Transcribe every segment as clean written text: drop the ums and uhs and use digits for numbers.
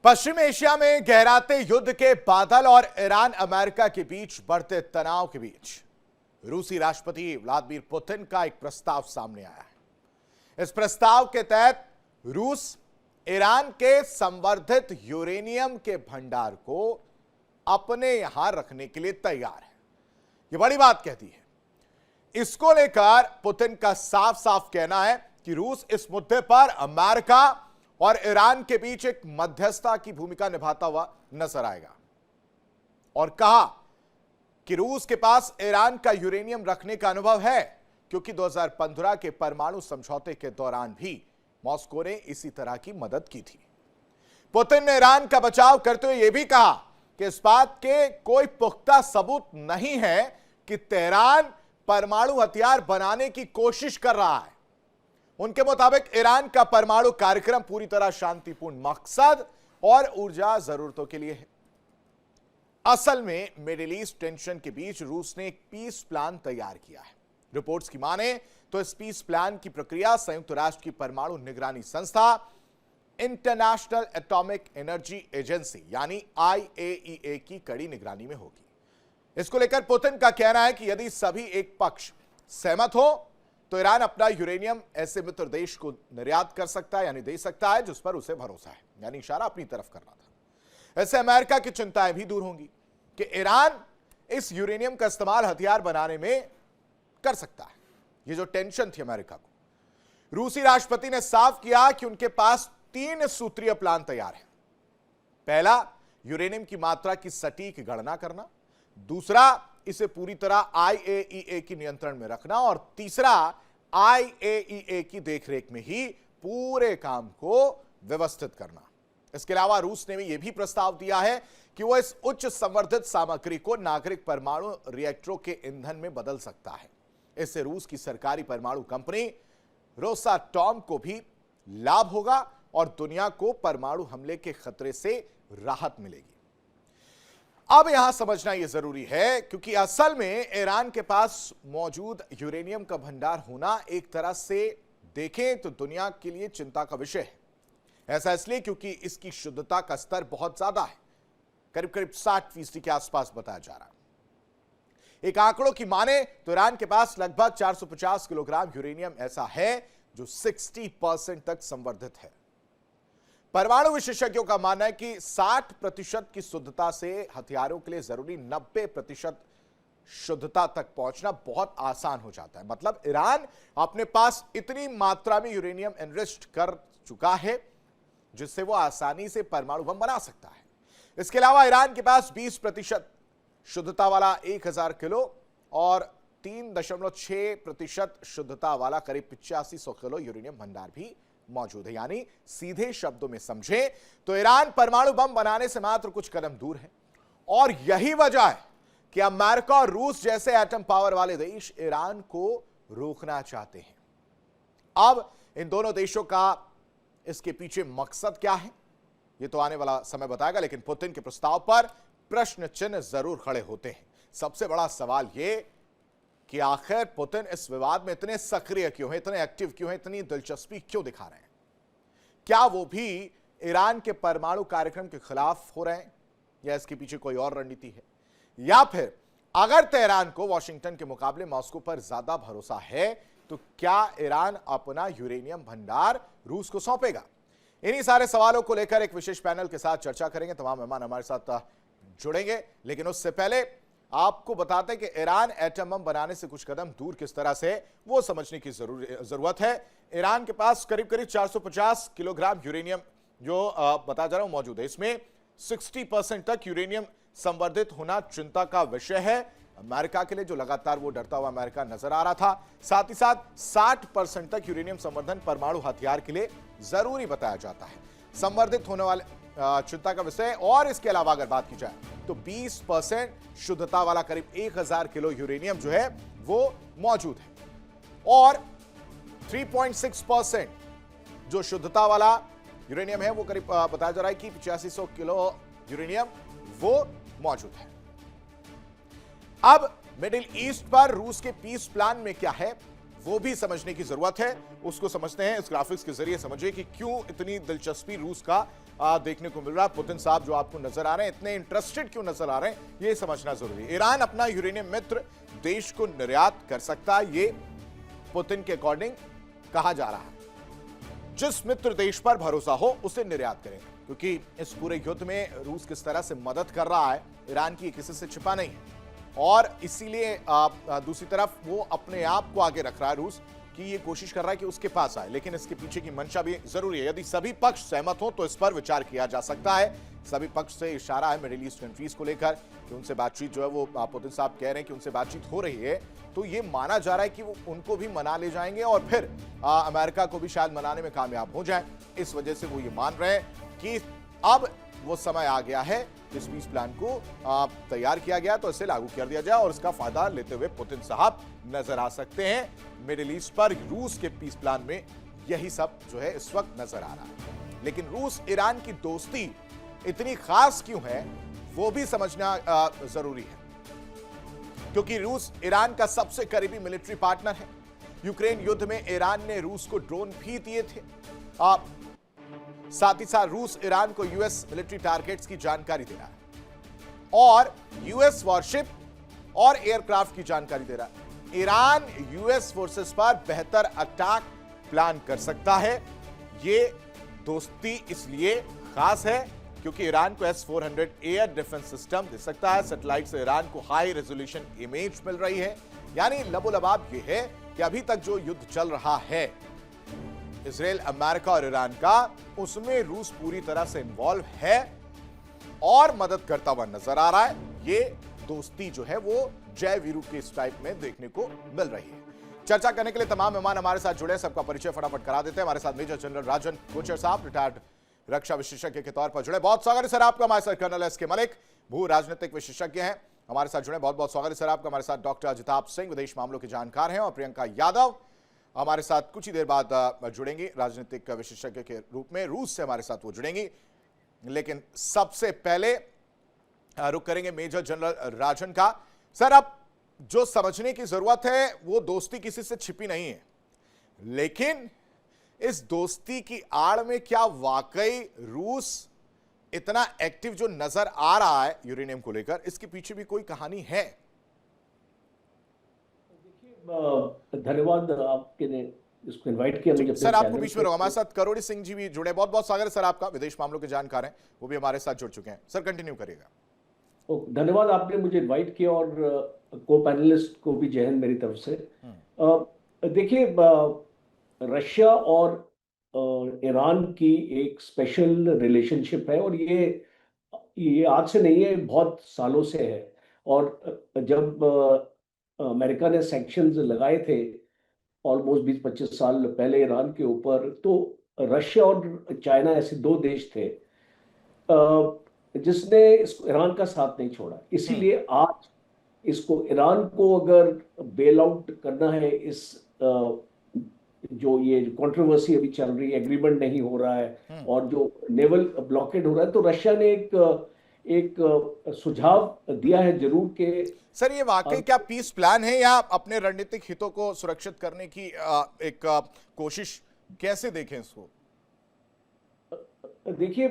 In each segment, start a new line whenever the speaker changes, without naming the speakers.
पश्चिम Asia में गहराते युद्ध के बादल और ईरान अमेरिका के बीच बढ़ते तनाव के बीच रूसी राष्ट्रपति व्लादिमीर पुतिन का एक प्रस्ताव सामने आया है। इस प्रस्ताव के तहत रूस ईरान के संवर्धित यूरेनियम के भंडार को अपने यहां रखने के लिए तैयार है। यह बड़ी बात कहती है। इसको लेकर पुतिन का साफ साफ कहना है कि रूस इस मुद्दे पर अमेरिका और ईरान के बीच एक मध्यस्थता की भूमिका निभाता हुआ नजर आएगा और कहा कि रूस के पास ईरान का यूरेनियम रखने का अनुभव है, क्योंकि 2015 के परमाणु समझौते के दौरान भी मॉस्को ने इसी तरह की मदद की थी। पुतिन ने ईरान का बचाव करते हुए यह भी कहा कि इस बात के कोई पुख्ता सबूत नहीं है कि तेहरान परमाणु हथियार बनाने की कोशिश कर रहा है। उनके मुताबिक ईरान का परमाणु कार्यक्रम पूरी तरह शांतिपूर्ण मकसद और ऊर्जा जरूरतों के लिए है। असल में मिडिल ईस्ट टेंशन के बीच रूस ने एक पीस प्लान तैयार किया है। रिपोर्ट्स की माने तो इस पीस प्लान की प्रक्रिया संयुक्त राष्ट्र की परमाणु निगरानी संस्था इंटरनेशनल एटॉमिक एनर्जी एजेंसी यानी IAEA की कड़ी निगरानी में होगी। इसको लेकर पुतिन का कहना है कि यदि सभी एक पक्ष सहमत हो तो ईरान अपना यूरेनियम ऐसे मित्र देश को निर्यात कर सकता है, यानी दे सकता है जिस पर उसे भरोसा है, यानी इशारा अपनी तरफ कर रहा था। ऐसे अमेरिका की चिंताएं भी दूर होंगी कि ईरान इस यूरेनियम का इस्तेमाल हथियार बनाने में कर सकता है। ये जो टेंशन थी अमेरिका को, रूसी राष्ट्रपति ने साफ किया कि उनके पास 3 सूत्रीय प्लान तैयार है। पहला, यूरेनियम की मात्रा की सटीक गणना करना। दूसरा, इसे पूरी तरह IAEA की नियंत्रण में रखना। और तीसरा, IAEA की देखरेख में ही पूरे काम को व्यवस्थित करना। इसके अलावा रूस ने भी यह भी प्रस्ताव दिया है कि वह इस उच्च संवर्धित सामग्री को नागरिक परमाणु रिएक्टरों के ईंधन में बदल सकता है। इससे रूस की सरकारी परमाणु कंपनी रोसाटॉम को भी लाभ होगा और दुनिया को परमाणु हमले के खतरे से राहत मिलेगी। अब यहां समझना यह जरूरी है, क्योंकि असल में ईरान के पास मौजूद यूरेनियम का भंडार होना एक तरह से देखें तो दुनिया के लिए चिंता का विषय है। ऐसा इसलिए क्योंकि इसकी शुद्धता का स्तर बहुत ज्यादा है, करीब करीब 60% के आसपास बताया जा रहा है। एक आंकड़ों की माने तो ईरान के पास लगभग 450 किलोग्राम यूरेनियम ऐसा है जो 60% तक संवर्धित है। परमाणु विशेषज्ञों का मानना है कि 60% की शुद्धता से हथियारों के लिए जरूरी 90% शुद्धता तक पहुंचना बहुत आसान हो जाता है। मतलब ईरान अपने पास इतनी मात्रा में यूरेनियम एनरिच्ड कर चुका है जिससे वो आसानी से परमाणु बम बना सकता है। इसके अलावा ईरान के पास 20% शुद्धता वाला 1000 किलो और 3.6% शुद्धता वाला करीब 8500 किलो यूरेनियम भंडार भी मौजूद है। यानी सीधे शब्दों में समझे तो ईरान परमाणु बम बनाने से मात्र कुछ कदम दूर है। और यही वजह है कि अमेरिका और रूस जैसे एटम पावर वाले देश ईरान को रोकना चाहते हैं। अब इन दोनों देशों का इसके पीछे मकसद क्या है, यह तो आने वाला समय बताएगा, लेकिन पुतिन के प्रस्ताव पर प्रश्न चिन्ह जरूर खड़े होते हैं। सबसे बड़ा सवाल यह कि आखिर पुतिन इस विवाद में इतने सक्रिय क्यों हैं, इतने एक्टिव क्यों हैं, इतनी दिलचस्पी क्यों दिखा रहे हैं? क्या वो भी ईरान के परमाणु कार्यक्रम के खिलाफ हो रहे हैं या इसके पीछे कोई और रणनीति है? या फिर अगर तेहरान को वॉशिंगटन के मुकाबले मॉस्को पर ज्यादा भरोसा है तो क्या ईरान अपना यूरेनियम भंडार रूस को सौंपेगा? इन्हीं सारे सवालों को लेकर एक विशेष पैनल के साथ चर्चा करेंगे। तमाम मेहमान हमारे साथ जुड़ेंगे, लेकिन उससे पहले आपको बताते हैं कि ईरान एटम बम बनाने से कुछ कदम दूर किस तरह से वो समझने की जरूरत है। ईरान के पास करीब करीब 450 किलोग्राम यूरेनियम जो बताया जा रहा हूं मौजूद है। इसमें 60% तक यूरेनियम संवर्धित होना चिंता का विषय है अमेरिका के लिए, जो लगातार वो डरता हुआ अमेरिका नजर आ रहा था। साथ ही साथ 60% तक यूरेनियम संवर्धन परमाणु हथियार के लिए जरूरी बताया जाता है। संवर्धित होने वाले चिंता का विषय। और इसके अलावा अगर बात की जाए तो 20% शुद्धता वाला करीब 1000 किलो यूरेनियम जो है वो मौजूद है और 3.6% जो शुद्धता वाला यूरेनियम है वो करीब बताया जा रहा है कि 8500 किलो यूरेनियम वो मौजूद है। अब मिडिल ईस्ट पर रूस के पीस प्लान में क्या है वो भी समझने की जरूरत है। उसको समझते हैं, इस ग्राफिक्स के जरिए समझिए कि क्यों इतनी दिलचस्पी रूस का देखने को मिल रहा है। पुतिन साहब जो आपको नजर आ रहे हैं, इतने इंटरेस्टेड क्यों नजर आ रहे हैं, ये समझना जरूरी है। ईरान अपना यूरेनियम मित्र देश को निर्यात कर सकता है, ये पुतिन के अकॉर्डिंग कहा जा रहा है। जिस मित्र देश पर भरोसा हो उसे निर्यात करें, क्योंकि इस पूरे युद्ध में रूस किस तरह से मदद कर रहा है ईरान की किसी से छिपा नहीं है। और इसीलिए दूसरी तरफ वो अपने आप को आगे रख रहा है रूस, कि ये कोशिश कर रहा है कि उसके पास आए, लेकिन इसके पीछे की मंशा भी जरूरी है। यदि सभी पक्ष सहमत हो तो इस पर विचार किया जा सकता है। सभी पक्ष से इशारा है मिडिल ईस्ट कंट्रीज को लेकर कि उनसे बातचीत जो है वो पुतिन साहब कह रहे हैं कि उनसे बातचीत हो रही है, तो ये माना जा रहा है कि वो उनको भी मना ले जाएंगे और फिर अमेरिका को भी शायद मनाने में कामयाब हो जाए। इस वजह से वो ये मान रहे हैं कि अब वो समय आ गया है, इस पीस प्लान को तैयार किया गया तो इसे लागू कर दिया जाए और इसका फायदा लेते हुए पुतिन साहब नजर आ सकते हैं। मिडिल ईस्ट पर रूस के पीस प्लान में यही सब जो है इस वक्त नजर आ रहा है। लेकिन रूस ईरान की दोस्ती इतनी खास क्यों है, वो भी समझना जरूरी है, क्योंकि रूस ईरान का सबसे करीबी मिलिट्री पार्टनर है। यूक्रेन युद्ध में ईरान ने रूस को ड्रोन भी दिए थे। साथ ही साथ रूस ईरान को यूएस मिलिट्री टारगेट्स की जानकारी दे रहा है और यूएस वॉरशिप और एयरक्राफ्ट की जानकारी दे रहा है। ईरान यूएस फोर्सेस पर बेहतर अटैक प्लान कर सकता है। ये दोस्ती इसलिए खास है क्योंकि ईरान को S-400 एयर डिफेंस सिस्टम दे सकता है। सैटेलाइट से ईरान को हाई रेजोल्यूशन इमेज मिल रही है। यानी लबोलबाब ये है कि अभी तक जो युद्ध चल रहा है इजराइल, अमेरिका और ईरान का, उसमें रूस पूरी तरह से इन्वॉल्व है और मदद करता हुआ नजर आ रहा है। ये दोस्ती जो है वो जय वीरू के इस टाइप में देखने को मिल रही है। चर्चा करने के लिए तमाम मेहमान हमारे साथ जुड़े, सबका परिचय फटाफट करा देते हैं। हमारे साथ मेजर जनरल राजन कोचर साहब, रिटायर्ड रक्षा विशेषज्ञ के तौर पर जुड़े, बहुत स्वागत है सर आपका। हमारे साथ कर्नल एस के मलिक, भू राजनीतिक विशेषज्ञ हैं, हमारे साथ जुड़े, बहुत बहुत स्वागत है सर आपका। हमारे साथ डॉक्टर अजिताभ सिंह, विदेश मामलों के जानकार हैं, और प्रियंका यादव हमारे साथ कुछ ही देर बाद जुड़ेंगी राजनीतिक विशेषज्ञ के रूप में। रूस से हमारे साथ वो जुड़ेंगी, लेकिन सबसे पहले रुक करेंगे मेजर जनरल राजन का। सर, अब जो समझने की जरूरत है वो दोस्ती किसी से छिपी नहीं है, लेकिन इस दोस्ती की आड़ में क्या वाकई रूस इतना एक्टिव जो नजर आ रहा है यूरेनियम को लेकर, इसके पीछे भी कोई कहानी है?
धन्यवाद आपके ने इसको इनवाइट किया मुझे।
सर आपको बीच में रहो, हमारे साथ करोड़ी सिंह जी भी जुड़े, बहुत बहुत स्वागत है सर आपका, विदेश मामलों के जानकार हैं, वो भी हमारे साथ जुड़ चुके हैं। सर कंटिन्यू करिएगा।
धन्यवाद, आपने मुझे इनवाइट किया और को पैनलिस्ट को भी जय हिंद मेरी तरफ से। देखिए, रशिया और ईरान की एक स्पेशल रिलेशनशिप है और ये आज से नहीं है, बहुत सालों से है। और जब अमेरिका ने सैंक्शंस लगाए थे ऑलमोस्ट 20-25 साल पहले ईरान के ऊपर, तो रशिया और चाइना ऐसे दो देश थे जिसने ईरान का साथ नहीं छोड़ा। इसीलिए आज इसको, ईरान को अगर बेल आउट करना है, इस जो ये कंट्रोवर्सी अभी चल रही है, एग्रीमेंट नहीं हो रहा है और जो नेवल ब्लॉकेड हो रहा है, तो रशिया ने एक सुझाव दिया है जरूर कि
सर ये वाकई क्या पीस प्लान है या अपने रणनीतिक हितों को सुरक्षित करने की एक कोशिश, कैसे देखें इसको?
देखिए,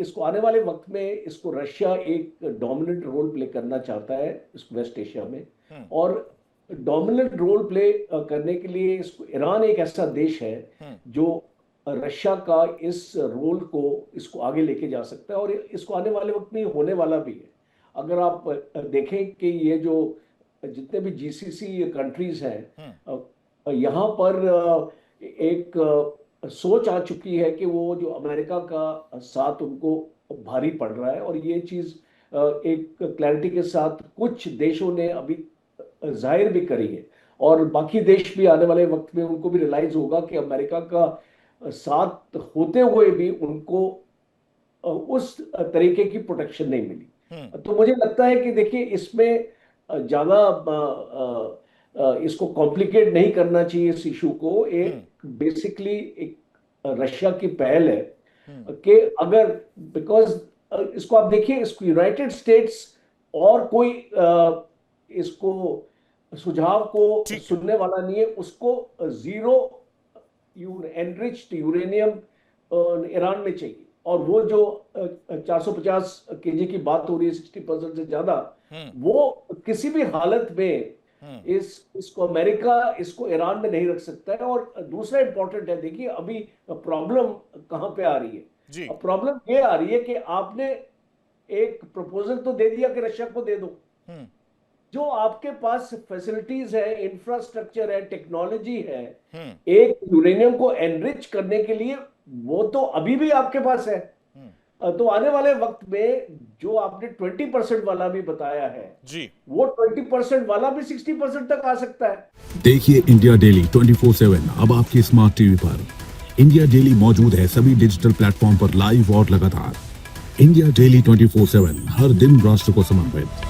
इसको आने वाले वक्त में इसको रशिया एक डोमिनेंट रोल प्ले करना चाहता है इस वेस्ट एशिया में, और डोमिनेंट रोल प्ले करने के लिए इसको, ईरान एक ऐसा देश है जो रशिया का इस रोल को इसको आगे लेके जा सकता है और इसको आने वाले वक्त में होने वाला भी है। अगर आप देखें कि ये जो जितने भी जीसीसी कंट्रीज हैं, यहाँ पर एक सोच आ चुकी है कि वो जो अमेरिका का साथ उनको भारी पड़ रहा है, और ये चीज एक क्लैरिटी के साथ कुछ देशों ने अभी जाहिर भी करी है, और बाकी देश भी आने वाले वक्त में उनको भी रियलाइज होगा कि अमेरिका का साथ होते हुए भी उनको उस तरीके की प्रोटेक्शन नहीं मिली। तो मुझे लगता है कि देखिए, इसमें ज्यादा इसको कॉम्प्लिकेट नहीं करना चाहिए इस इशू को। एक बेसिकली एक रशिया की पहल है कि अगर, बिकॉज इसको आप देखिए, इसको यूनाइटेड स्टेट्स और कोई इसको सुझाव को सुनने वाला नहीं है। उसको जीरो एनरिच्ड यूरेनियम ईरान में चाहिए, और वो जो 450 केजी की बात हो रही है 60% से ज्यादा, वो किसी भी हालत में इसको अमेरिका इसको ईरान में नहीं रख सकता है। और दूसरा इंपॉर्टेंट है, देखिए अभी प्रॉब्लम कहां पे आ रही
जी।
है। प्रॉब्लम ये आ रही है कि आपने एक प्रपोजल तो दे दिया कि रशिया को दे दो, जो आपके पास फैसिलिटीज है, इंफ्रास्ट्रक्चर है, टेक्नोलॉजी है एक यूरेनियम को एनरिच करने के लिए, वो तो अभी भी आपके पास है। तो आने वाले वक्त में जो आपने 20% वाला भी बताया है
जी,
वो 20% वाला भी 60% तक आ सकता है।
देखिए इंडिया डेली 24/7 अब आपके स्मार्ट टीवी पर। इंडिया डेली मौजूद है सभी डिजिटल प्लेटफॉर्म पर लाइव और लगातार। इंडिया डेली 24/7 हर दिन राष्ट्र को समर्पित।